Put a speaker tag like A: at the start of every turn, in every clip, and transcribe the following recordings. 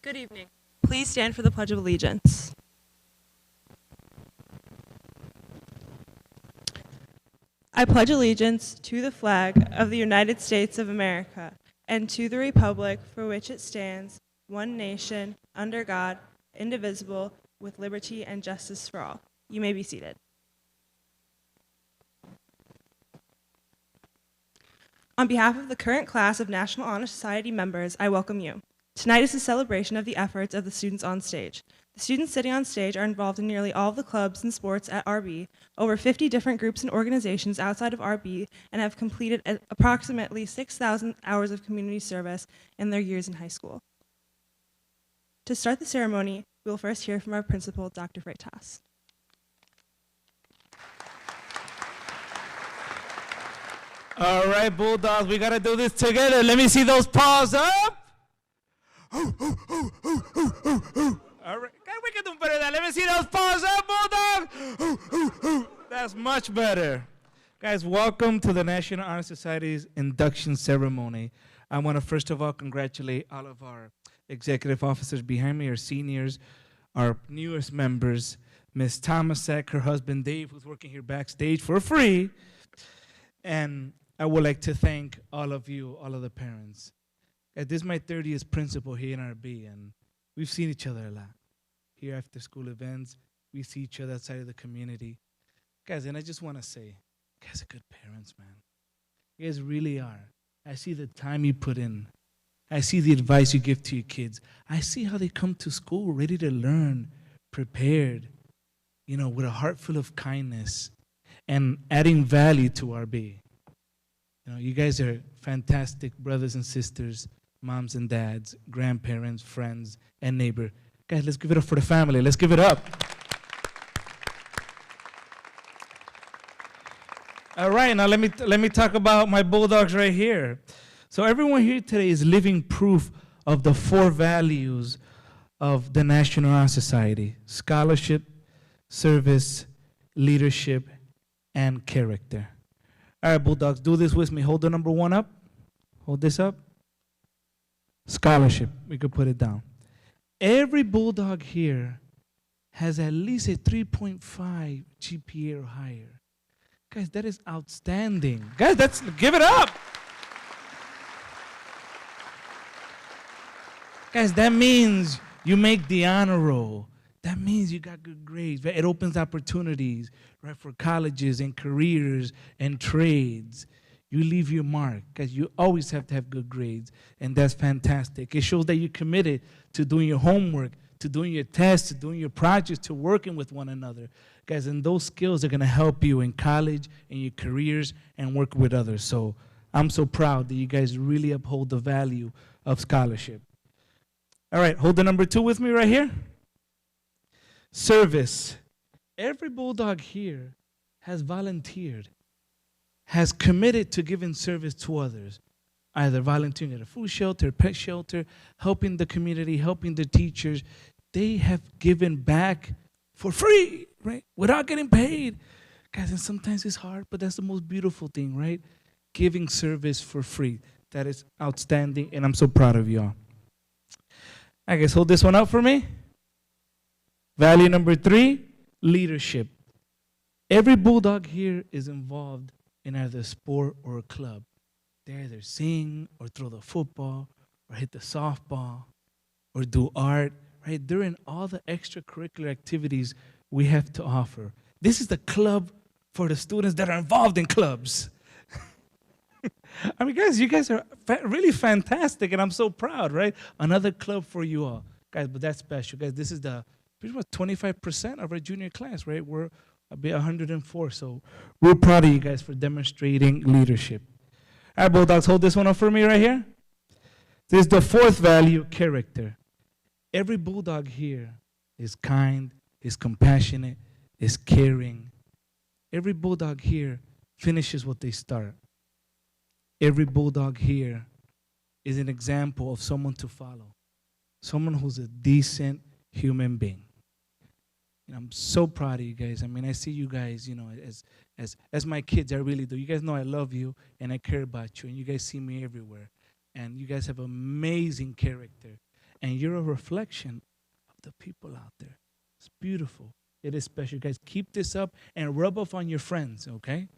A: Good evening. Please stand for the Pledge of Allegiance. I pledge allegiance to the flag of the United States of America and to the republic for which it stands, one nation, under God, indivisible, with liberty and justice for all. You may be seated. On behalf of the current class of National Honor Society members, I welcome you. Tonight is a celebration of the efforts of the students on stage. The students sitting on stage are involved in nearly all of the clubs and sports at RB, over 50 different groups and organizations outside of RB, and have completed approximately 6,000 hours of community service in their years in high school. To start the ceremony, we will first hear from our principal, Dr. Freitas.
B: All right, Bulldogs, we gotta do this together. Let me see those paws up. All right, we can do better than that. Let me see those paws up, Bulldog. That's much better. Guys, welcome to the National Honor Society's induction ceremony. I want to first of all congratulate all of our executive officers behind me, our seniors, our newest members, Ms. Thomasek, her husband Dave, who's working here backstage for free. And I would like to thank all of you, all of the parents. This is my 30th principal here in RB, and we've seen each other a lot. Here after school events, we see each other outside of the community. Guys, and I just want to say, you guys are good parents, man. You guys really are. I see the time you put in. I see the advice you give to your kids. I see how they come to school ready to learn, prepared, with a heart full of kindness and adding value to RB. You guys are fantastic brothers and sisters, moms and dads, grandparents, friends, and neighbor. Guys, let's give it up for the family. Let's give it up. All right, now let me talk about my Bulldogs right here. So everyone here today is living proof of the 4 values of the National Honor Society: scholarship, service, leadership, and character. All right, Bulldogs, do this with me. Hold the number 1 up. Hold this up. Scholarship. We could put it down. Every Bulldog here has at least a 3.5 GPA or higher. Guys, that is outstanding. Guys, give it up. Guys, that means you make the honor roll. That means you got good grades, right? It opens opportunities, right, for colleges and careers and trades. You leave your mark, because you always have to have good grades, and that's fantastic. It shows that you're committed to doing your homework, to doing your tests, to doing your projects, to working with one another. Guys, and those skills are going to help you in college, in your careers, and work with others. So I'm so proud that you guys really uphold the value of scholarship. All right, hold the number 2 with me right here. Service. Every Bulldog here has volunteered, has committed to giving service to others, either volunteering at a food shelter, pet shelter, helping the community, helping the teachers. They have given back for free, right, without getting paid. Guys, and sometimes it's hard, but that's the most beautiful thing, right? Giving service for free. That is outstanding, and I'm so proud of y'all. I guess hold this one up for me. Value number 3, leadership. Every Bulldog here is involved in either a sport or a club. They either sing or throw the football or hit the softball or do art, right? They're in all the extracurricular activities we have to offer. This is the club for the students that are involved in clubs. I mean, guys, you guys are really fantastic, and I'm so proud, right? Another club for you all. Guys, but that's special. Guys, this is the pretty much 25% of our junior class, right? We're about 104, so we're proud of you guys for demonstrating leadership. All right, Bulldogs, hold this one up for me right here. This is the 4th value, character. Every Bulldog here is kind, is compassionate, is caring. Every Bulldog here finishes what they start. Every Bulldog here is an example of someone to follow, someone who's a decent human being. I'm so proud of you guys. I mean, I see you guys, as my kids. I really do. You guys know I love you and I care about you, and you guys see me everywhere. And you guys have amazing character. and you're a reflection of the people out there. It's beautiful. It is special. Guys, keep this up and rub off on your friends, okay?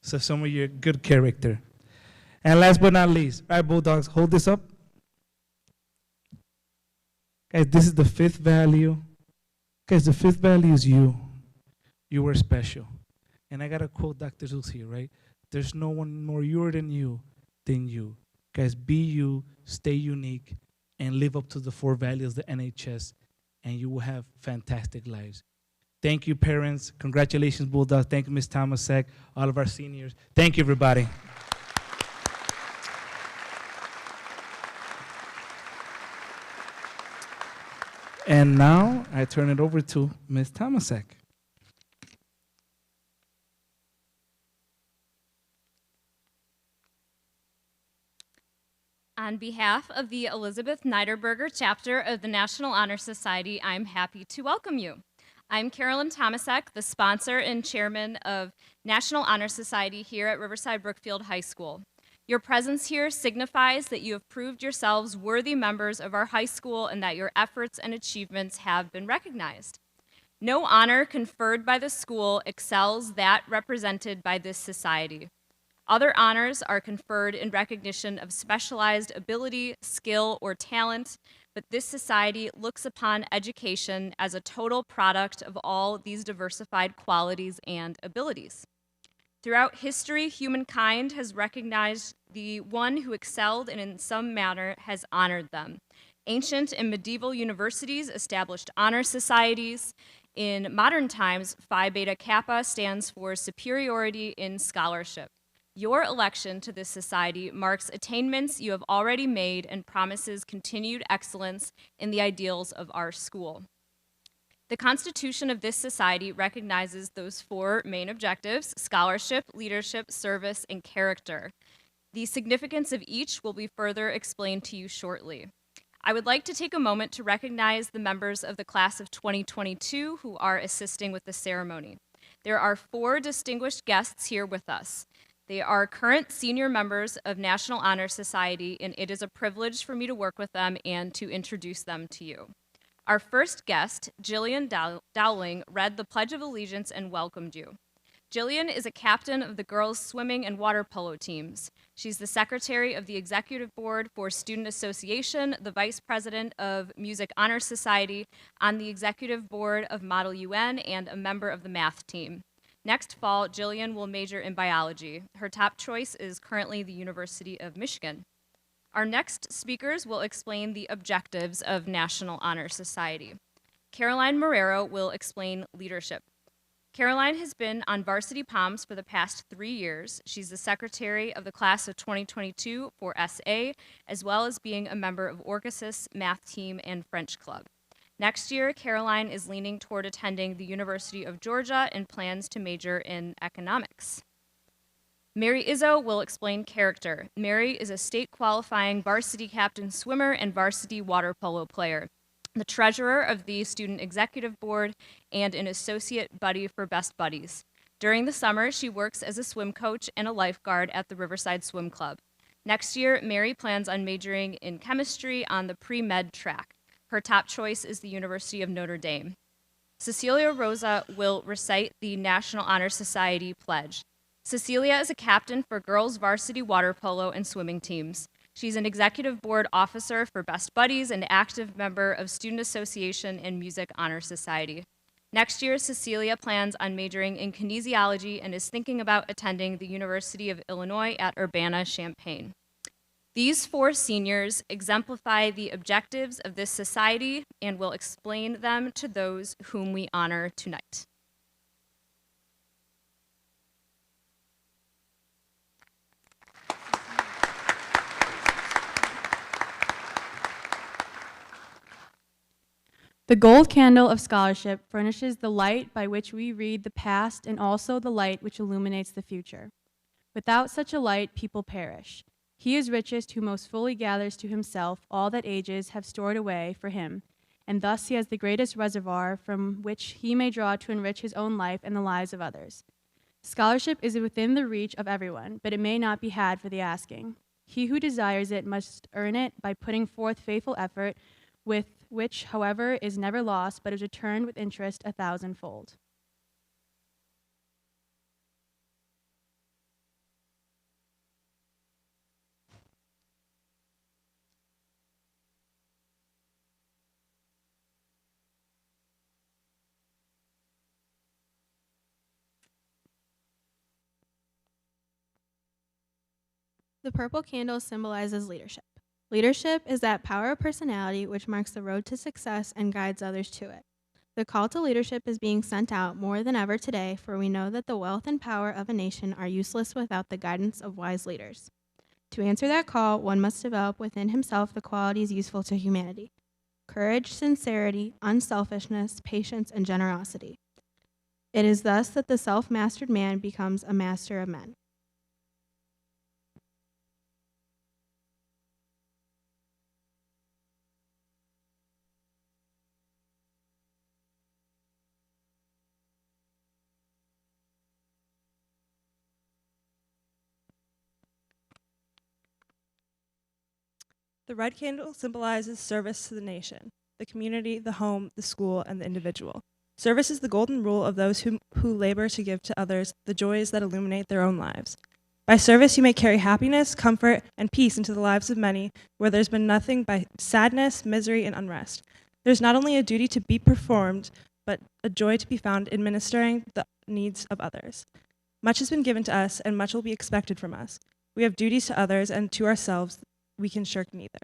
B: So some of your good character. And last but not least, all right, Bulldogs, hold this up. Guys, this is the fifth value. Guys, the fifth value is you. You were special. And I got to quote Dr. Zeus here, right? There's no one more you than you. Guys, be you, stay unique, and live up to the 4 values of the NHS, and you will have fantastic lives. Thank you, parents. Congratulations, Bulldogs. Thank you, Ms. Thomasek, all of our seniors. Thank you, everybody. And now I turn it over to Ms. Thomasek.
C: On behalf of the Elizabeth Niederberger chapter of the National Honor Society, I'm happy to welcome you. I'm Carolyn Thomasek, the sponsor and chairman of National Honor Society here at Riverside Brookfield High School. Your presence here signifies that you have proved yourselves worthy members of our high school and that your efforts and achievements have been recognized. No honor conferred by the school excels that represented by this society. Other honors are conferred in recognition of specialized ability, skill, or talent, but this society looks upon education as a total product of all these diversified qualities and abilities. Throughout history, humankind has recognized the one who excelled and in some manner has honored them. Ancient and medieval universities established honor societies. In modern times, Phi Beta Kappa stands for superiority in scholarship. Your election to this society marks attainments you have already made and promises continued excellence in the ideals of our school. The Constitution of this society recognizes those 4 main objectives: scholarship, leadership, service, and character. The significance of each will be further explained to you shortly. I would like to take a moment to recognize the members of the class of 2022 who are assisting with the ceremony. There are 4 distinguished guests here with us. They are current senior members of National Honor Society, and it is a privilege for me to work with them and to introduce them to you. Our first guest, Jillian Dowling, read the Pledge of Allegiance and welcomed you. Jillian is a captain of the girls' swimming and water polo teams. She's the secretary of the Executive Board for Student Association, the vice president of Music Honor Society, on the Executive Board of Model UN, and a member of the math team. Next fall, Jillian will major in biology. Her top choice is currently the University of Michigan. Our next speakers will explain the objectives of National Honor Society. Caroline Marrero will explain leadership. Caroline has been on Varsity Palms for the past 3 years. She's the secretary of the class of 2022 for SA, as well as being a member of Orchesis, math team, and French club. Next year, Caroline is leaning toward attending the University of Georgia and plans to major in economics. Mary Izzo will explain character. Mary is a state qualifying varsity captain swimmer and varsity water polo player, the treasurer of the Student Executive Board, and an associate buddy for Best Buddies. During the summer, she works as a swim coach and a lifeguard at the Riverside Swim Club. Next year, Mary plans on majoring in chemistry on the pre-med track. Her top choice is the University of Notre Dame. Cecilia Rosa will recite the National Honor Society pledge. Cecilia is a captain for girls varsity water polo and swimming teams. She's an executive board officer for Best Buddies and active member of Student Association and Music Honor Society. Next year, Cecilia plans on majoring in kinesiology and is thinking about attending the University of Illinois at Urbana-Champaign. These 4 seniors exemplify the objectives of this society and will explain them to those whom we honor tonight.
D: The gold candle of scholarship furnishes the light by which we read the past and also the light which illuminates the future. Without such a light, people perish. He is richest who most fully gathers to himself all that ages have stored away for him, and thus he has the greatest reservoir from which he may draw to enrich his own life and the lives of others. Scholarship is within the reach of everyone, but it may not be had for the asking. He who desires it must earn it by putting forth faithful effort, which, however, is never lost, but is returned with interest 1,000-fold.
E: The purple candle symbolizes leadership. Leadership is that power of personality which marks the road to success and guides others to it. The call to leadership is being sent out more than ever today, for we know that the wealth and power of a nation are useless without the guidance of wise leaders. To answer that call, one must develop within himself the qualities useful to humanity: courage, sincerity, unselfishness, patience, and generosity. It is thus that the self-mastered man becomes a master of men.
A: The red candle symbolizes service to the nation, the community, the home, the school, and the individual. Service is the golden rule of those who labor to give to others the joys that illuminate their own lives. By service, you may carry happiness, comfort, and peace into the lives of many, where there's been nothing but sadness, misery, and unrest. There's not only a duty to be performed, but a joy to be found in ministering the needs of others. Much has been given to us, and much will be expected from us. We have duties to others and to ourselves. We can shirk neither.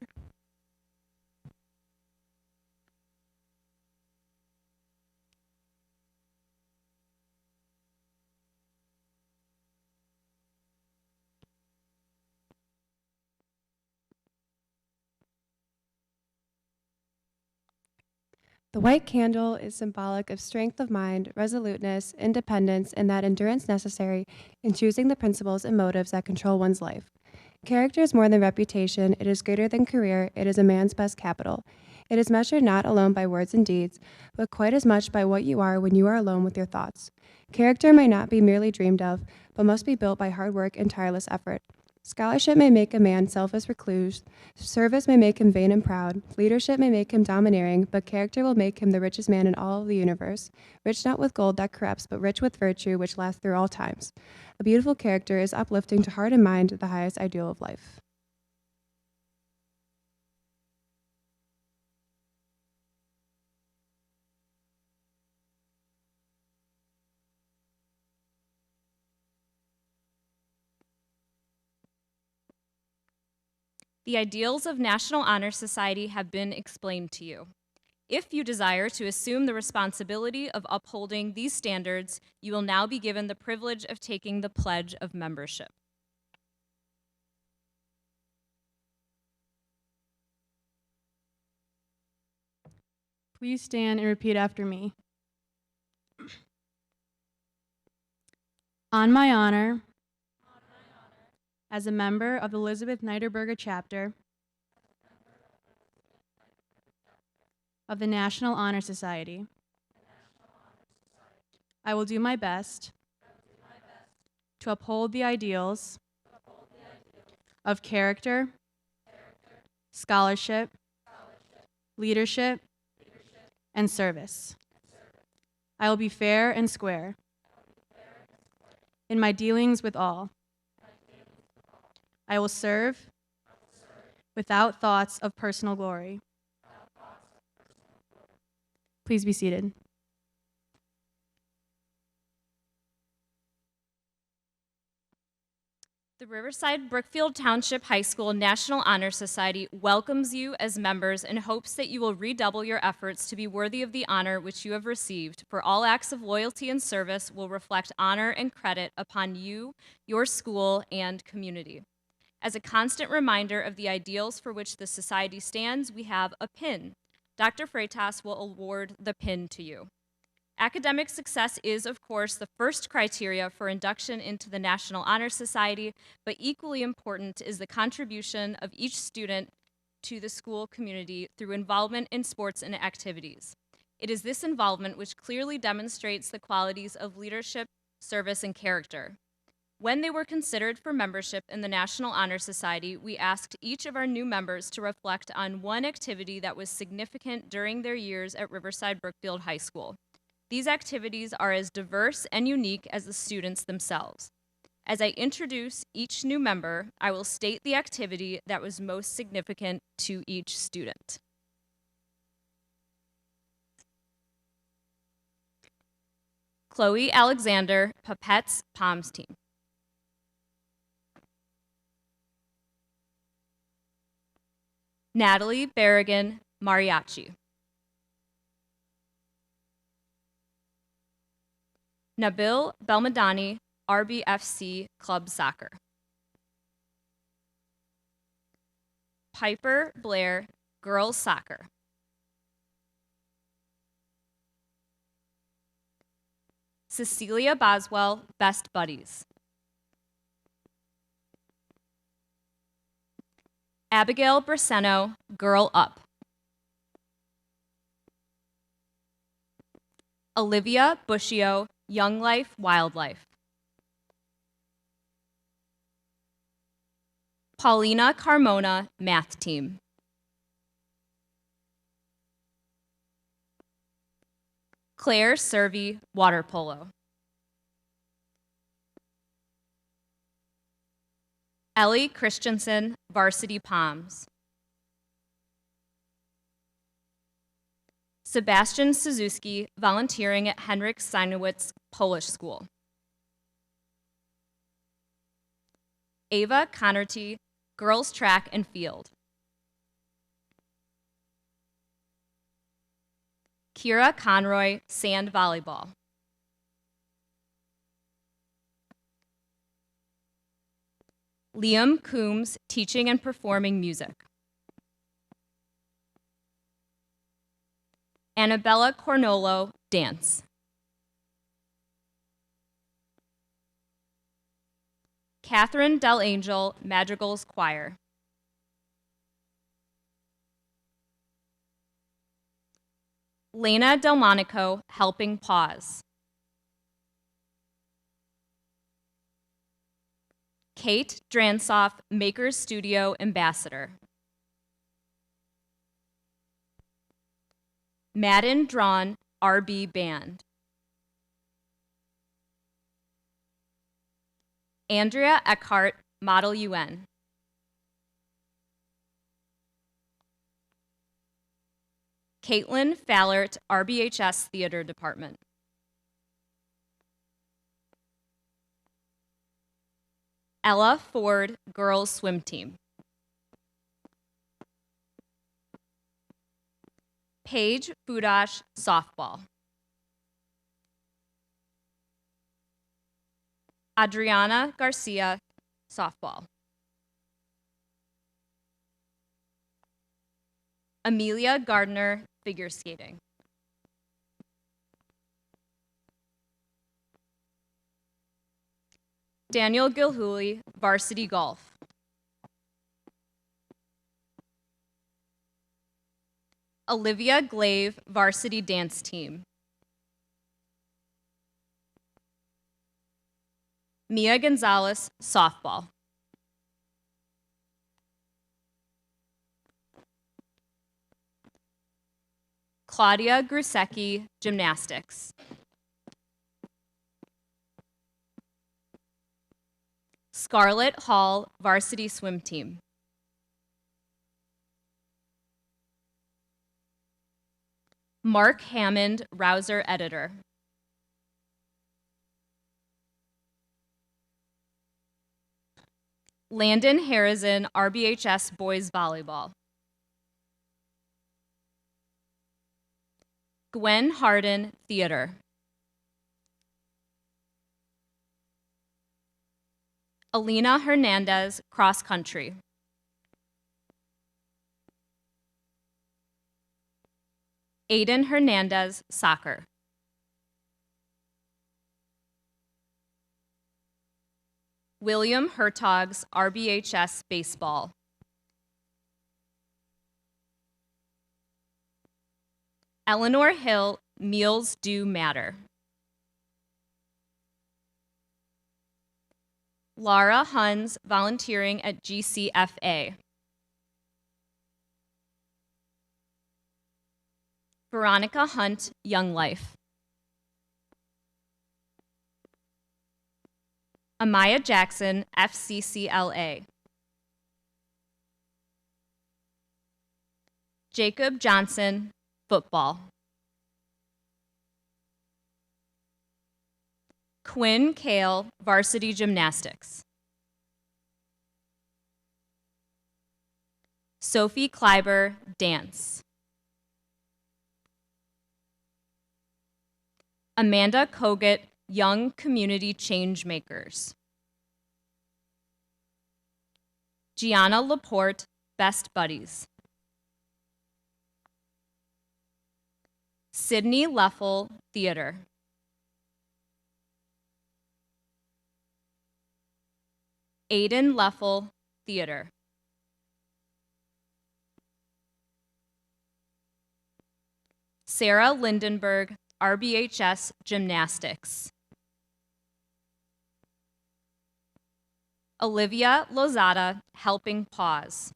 F: The white candle is symbolic of strength of mind, resoluteness, independence, and that endurance necessary in choosing the principles and motives that control one's life. Character is more than reputation, it is greater than career, it is a man's best capital. It is measured not alone by words and deeds, but quite as much by what you are when you are alone with your thoughts. Character may not be merely dreamed of, but must be built by hard work and tireless effort. Scholarship may make a man selfish recluse, service may make him vain and proud, leadership may make him domineering, but character will make him the richest man in all of the universe, rich not with gold that corrupts, but rich with virtue which lasts through all times. A beautiful character is uplifting to heart and mind, the highest ideal of life.
C: The ideals of National Honor Society have been explained to you. If you desire to assume the responsibility of upholding these standards, you will now be given the privilege of taking the pledge of membership.
D: Please stand and repeat after me. On my honor, as a member of the Elizabeth Niederberger Chapter of the National Honor Society, I will do my best to uphold the ideals of character, scholarship, leadership, and service. I will be fair and square in my dealings with all. I will serve without thoughts of personal glory. Please be seated.
C: The Riverside Brookfield Township High School National Honor Society welcomes you as members and hopes that you will redouble your efforts to be worthy of the honor which you have received, for all acts of loyalty and service will reflect honor and credit upon you, your school, and community. As a constant reminder of the ideals for which the society stands, we have a pin. Dr. Freitas will award the pin to you. Academic success is, of course, the first criteria for induction into the National Honor Society, but equally important is the contribution of each student to the school community through involvement in sports and activities. It is this involvement which clearly demonstrates the qualities of leadership, service, and character. When they were considered for membership in the National Honor Society, we asked each of our new members to reflect on one activity that was significant during their years at Riverside Brookfield High School. These activities are as diverse and unique as the students themselves. As I introduce each new member, I will state the activity that was most significant to each student. Chloe Alexander, Papette's Palms team. Natalie Berrigan, Mariachi. Nabil Belmadani, RBFC Club Soccer. Piper Blair, Girls Soccer. Cecilia Boswell, Best Buddies. Abigail Braceno, Girl Up. Olivia Bushio, Young Life, Wildlife. Paulina Carmona, Math Team. Claire Servey, Water Polo. Ellie Christensen, Varsity Palms. Sebastian Suzuki, volunteering at Henrik Seinowitz Polish School. Ava Connerty, Girls Track and Field. Kira Conroy, Sand Volleyball. Liam Coombs, Teaching and Performing Music. Annabella Cornolo, Dance. Catherine Del Angel, Madrigals Choir. Lena Delmonico, Helping Paws. Kate Dransoff, Makers Studio Ambassador. Madden Drawn, RB Band. Andrea Eckhart, Model UN. Caitlin Fallert, RBHS Theater Department. Ella Ford, Girls Swim Team. Paige Fudash, Softball. Adriana Garcia, Softball. Amelia Gardner, Figure Skating. Daniel Gilhooly, Varsity Golf. Olivia Glaive, Varsity Dance Team. Mia Gonzalez, Softball. Claudia Grusecki, Gymnastics. Scarlett Hall, Varsity Swim Team. Mark Hammond, Rouser Editor. Landon Harrison, RBHS Boys Volleyball. Gwen Harden, Theater. Alina Hernandez, Cross Country. Aiden Hernandez, Soccer. William Hertogs, RBHS Baseball. Eleanor Hill, Meals Do Matter. Laura Huns, volunteering at GCFA. Veronica Hunt, Young Life. Amaya Jackson, FCCLA. Jacob Johnson, football. Quinn Kale, varsity gymnastics. Sophie Kleiber, dance. Amanda Kogut, young community change makers. Gianna Laporte, best buddies. Sydney Leffel, theater. Aiden Leffel, theater. Sarah Lindenberg, RBHS gymnastics. Olivia Lozada, helping pause.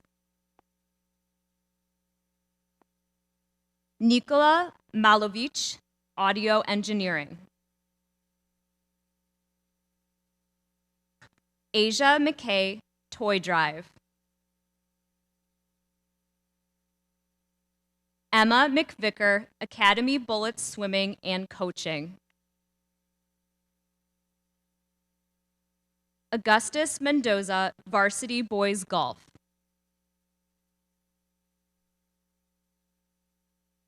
C: Nikola Malovich, audio engineering. Asia McKay, toy drive. Emma McVicker, Academy Bullets swimming and coaching. Augustus Mendoza, varsity boys golf.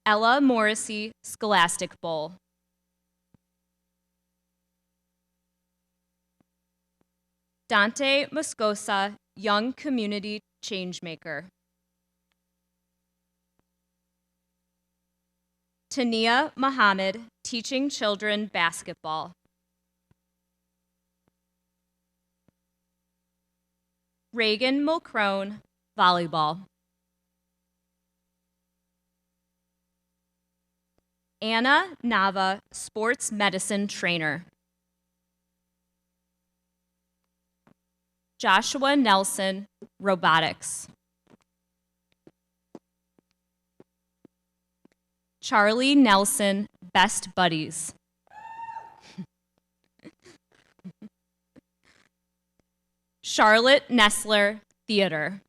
C: Ella Morrissey, Scholastic Bowl. Dante Moscosa, young community changemaker. Tania Muhammad, teaching children basketball. Reagan Mulcrone, volleyball. Anna Nava, sports medicine trainer. Joshua Nelson, robotics. Charlie Nelson, best buddies. Charlotte Nessler, theater.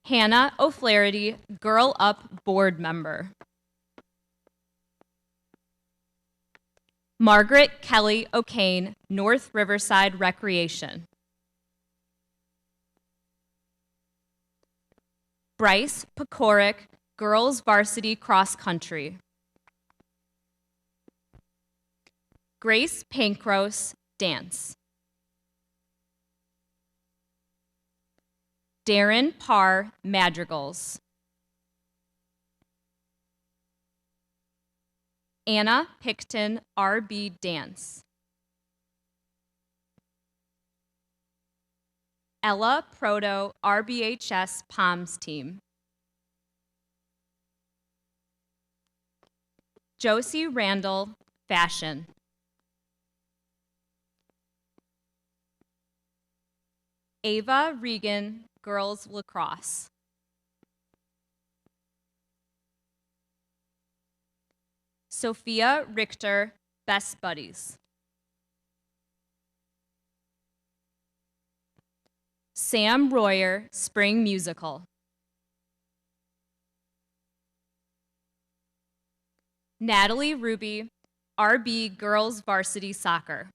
C: Hannah O'Flaherty, Girl Up board member. Margaret Kelly O'Kane, North Riverside Recreation. Bryce Pekoric, girls varsity cross country. Grace Pankros, dance. Darren Parr, madrigals. Anna Picton, RB dance. Ella Proto, RBHS Palms team. Josie Randall, fashion. Ava Regan, girls lacrosse. Sophia Richter, best buddies. Sam Royer, spring musical. Natalie Ruby, RB girls varsity soccer.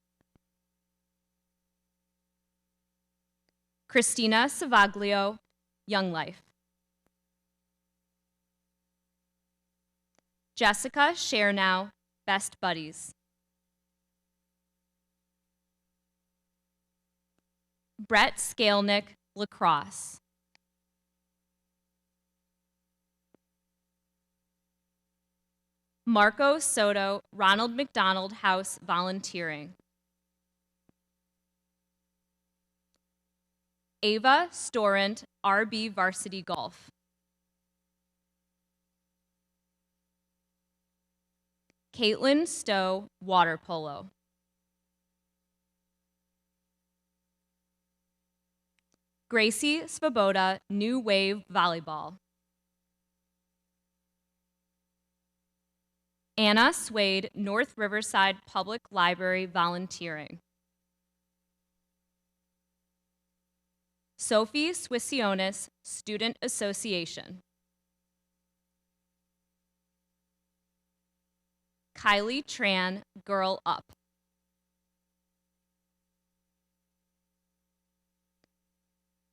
C: Christina Savaglio, Young Life. Jessica Shernow, best buddies. Brett Skalnick, lacrosse. Marco Soto, Ronald McDonald House, volunteering. Ava Storant, RB varsity golf. Caitlin Stowe, water polo. Gracie Svoboda, new wave volleyball. Anna Swade, North Riverside Public Library volunteering. Sophie Swissionis, Student Association. Kylie Tran, Girl Up.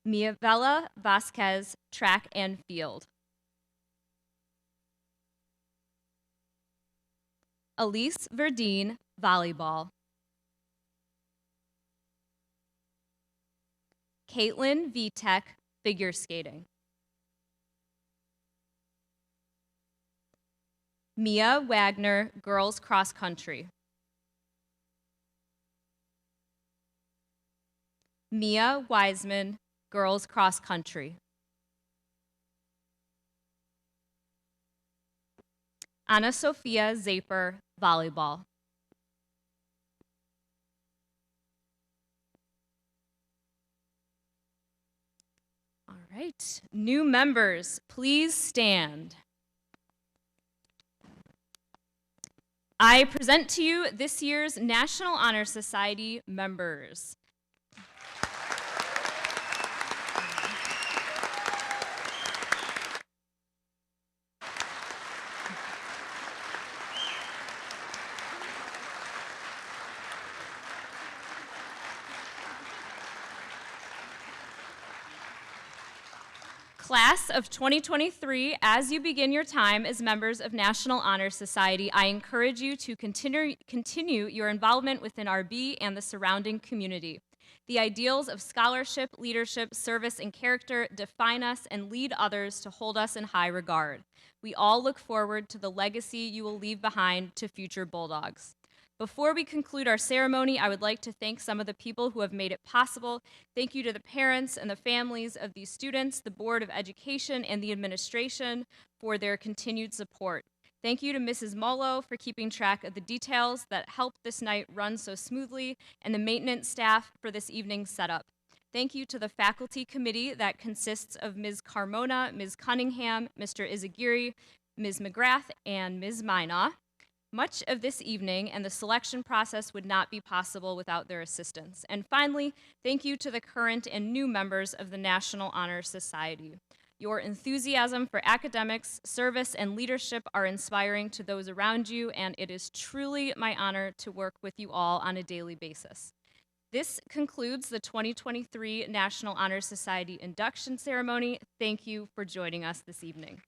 C: Miavella Vasquez, track and field. Elise Verdine, volleyball. Caitlin Vitek, figure skating. Mia Wagner, girls cross country. Mia Wiseman, girls cross country. Anna Sophia Zaper, volleyball. All right, new members, please stand. I present to you this year's National Honor Society members. Class of 2023, as you begin your time as members of National Honor Society, I encourage you to continue your involvement within RB and the surrounding community. The ideals of scholarship, leadership, service, and character define us and lead others to hold us in high regard. We all look forward to the legacy you will leave behind to future Bulldogs. Before we conclude our ceremony, I would like to thank some of the people who have made it possible. Thank you to the parents and the families of these students, the Board of Education, and the administration for their continued support. Thank you to Mrs. Molo for keeping track of the details that helped this night run so smoothly, and the maintenance staff for this evening's setup. Thank you to the faculty committee that consists of Ms. Carmona, Ms. Cunningham, Mr. Izagiri, Ms. McGrath, and Ms. Mina. Much of this evening and the selection process would not be possible without their assistance. And finally, thank you to the current and new members of the National Honor Society. Your enthusiasm for academics, service, and leadership are inspiring to those around you, and it is truly my honor to work with you all on a daily basis. This concludes the 2023 National Honor Society induction ceremony. Thank you for joining us this evening.